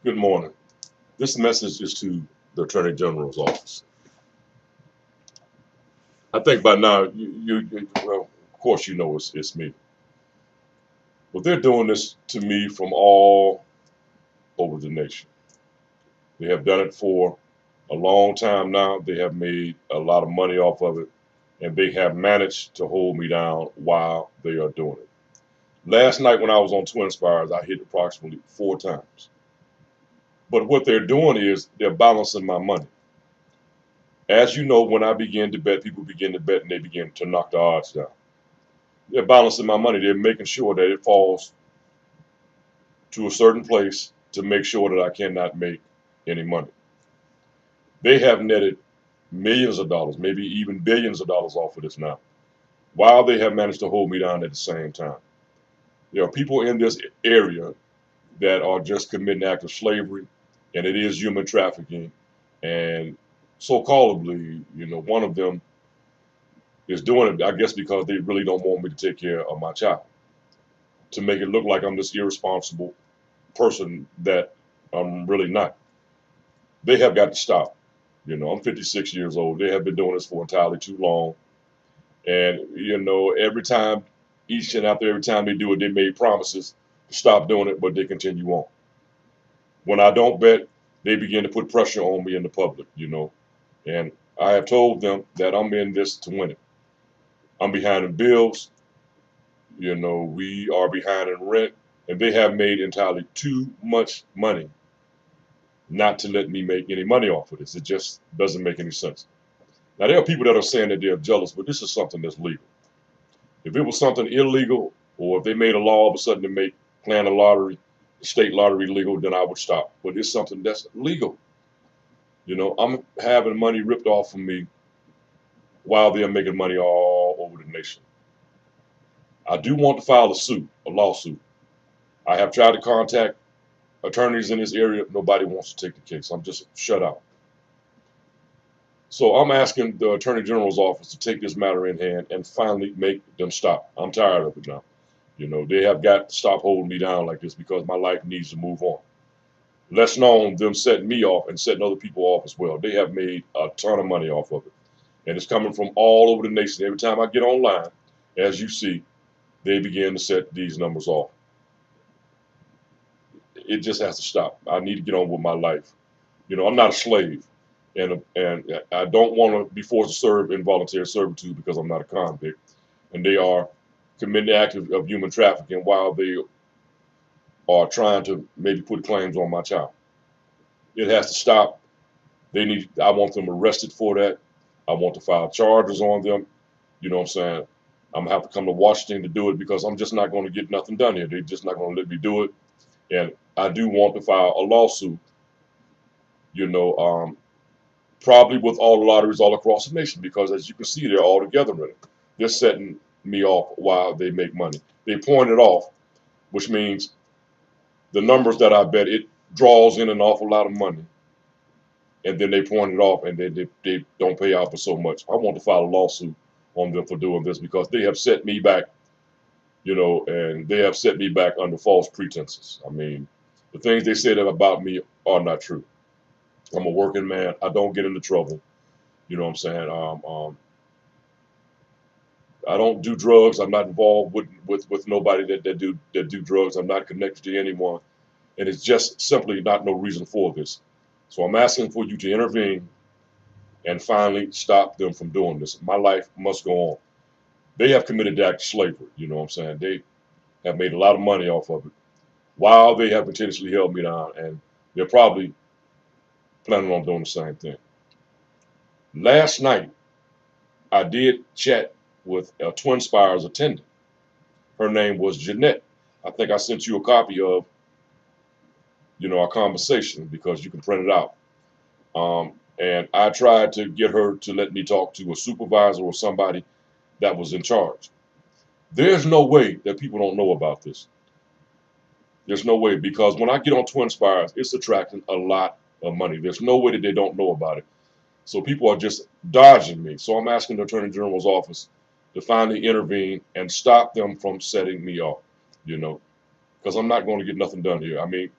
Good morning. This message is to the Attorney General's office. I think by now, well, of course, you know it's me. But they're doing this to me from all over the nation. They have done it for a long time now. They have made a lot of money off of it, and they have managed to hold me down while they are doing it. Last night when I was on Twin Spires, I hit approximately 4 times. But what they're doing is they're balancing my money. As you know, when I begin to bet, people begin to bet and they begin to knock the odds down. They're balancing my money. They're making sure that it falls to a certain place to make sure that I cannot make any money. They have netted millions of dollars, maybe even billions of dollars off of this now, while they have managed to hold me down at the same time. There are people in this area that are just committing acts of slavery, and it is human trafficking. And so-calledly, one of them is doing it, I guess, because they really don't want me to take care of my child, to make it look like I'm this irresponsible person that I'm really not. They have got to stop. I'm 56 years old. They have been doing this for entirely too long. And, each and after every time they do it, they made promises to stop doing it, but they continue on. When I don't bet, they begin to put pressure on me in the public. And I have told them that I'm in this to win it. I'm behind in bills. We are behind in rent, and they have made entirely too much money not to let me make any money off of this. It just doesn't make any sense. Now, there are people that are saying that they're jealous, but this is something that's legal. If it was something illegal, or if they made a law all of a sudden to make playing a lottery, the state lottery legal, then I would stop. But it's something that's legal. I'm having money ripped off from me while they're making money all over the nation. I do want to file a lawsuit. I have tried to contact attorneys in this area. Nobody wants to take the case. I'm just shut out. So I'm asking the Attorney General's office to take this matter in hand and finally make them stop. I'm tired of it now. They have got to stop holding me down like this because my life needs to move on. Less known them setting me off and setting other people off as well. They have made a ton of money off of it. And it's coming from all over the nation. Every time I get online, as you see, they begin to set these numbers off. It just has to stop. I need to get on with my life. I'm not a slave, and I don't want to be forced to serve involuntary servitude because I'm not a convict. And they are committing the act of human trafficking while they are trying to maybe put claims on my child. It has to stop. I want them arrested for that. I want to file charges on them. You know what I'm saying? I'm gonna have to come to Washington to do it because I'm just not going to get nothing done here. They're just not going to let me do it. And I do want to file a lawsuit, probably with all the lotteries all across the nation, because as you can see, they're all together in it. They're setting me off while they make money. They point it off, which means the numbers that I bet, it draws in an awful lot of money. And then they point it off and they don't pay out for so much. I want to file a lawsuit on them for doing this because they have set me back, and they have set me back under false pretenses. I mean, the things they said about me are not true. I'm a working man. I don't get into trouble. You know what I'm saying? I don't do drugs. I'm not involved with nobody that do drugs. I'm not connected to anyone, and it's just simply not no reason for this. So I'm asking for you to intervene and finally stop them from doing this. My life must go on. They have committed the act of slavery. You know what I'm saying? They have made a lot of money off of it while they have intentionally held me down, and they're probably planning on doing the same thing. Last night, I did chat with a Twin Spires attendant. Her name was Jeanette. I think I sent you a copy of, our conversation because you can print it out. And I tried to get her to let me talk to a supervisor or somebody that was in charge. There's no way that people don't know about this. There's no way, because when I get on Twin Spires, it's attracting a lot of money. There's no way that they don't know about it. So people are just dodging me. So I'm asking the Attorney General's office to finally intervene and stop them from setting me off, because I'm not going to get nothing done here. I mean,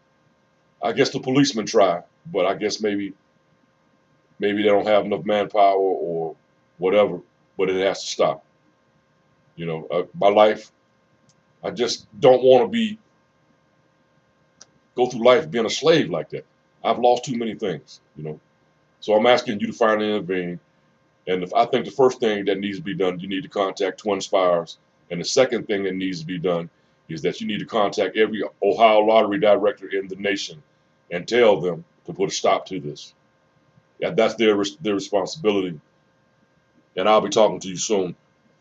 I guess the policemen try, but I guess maybe they don't have enough manpower or whatever. But it has to stop. My life, I just don't want to go through life being a slave like that. I've lost too many things. So I'm asking you to finally intervene. And I think the first thing that needs to be done, you need to contact Twin Spires. And the second thing that needs to be done is that you need to contact every Ohio lottery director in the nation and tell them to put a stop to this. Yeah, that's their responsibility. And I'll be talking to you soon.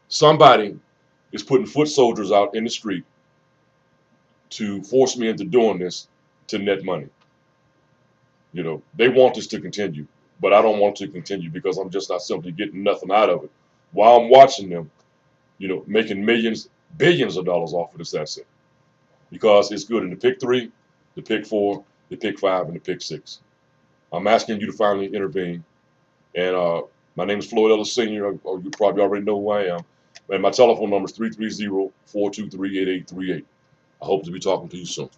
Somebody is putting foot soldiers out in the street to force me into doing this to net money. They want this to continue, but I don't want it to continue because I'm just not simply getting nothing out of it while I'm watching them, making millions, billions of dollars off of this asset because it's good in the pick 3, the pick 4, the pick 5, and the pick 6. I'm asking you to finally intervene. And my name is Floyd Ellis Sr., or you probably already know who I am. And my telephone number is 330-423-8838. I hope to be talking to you soon.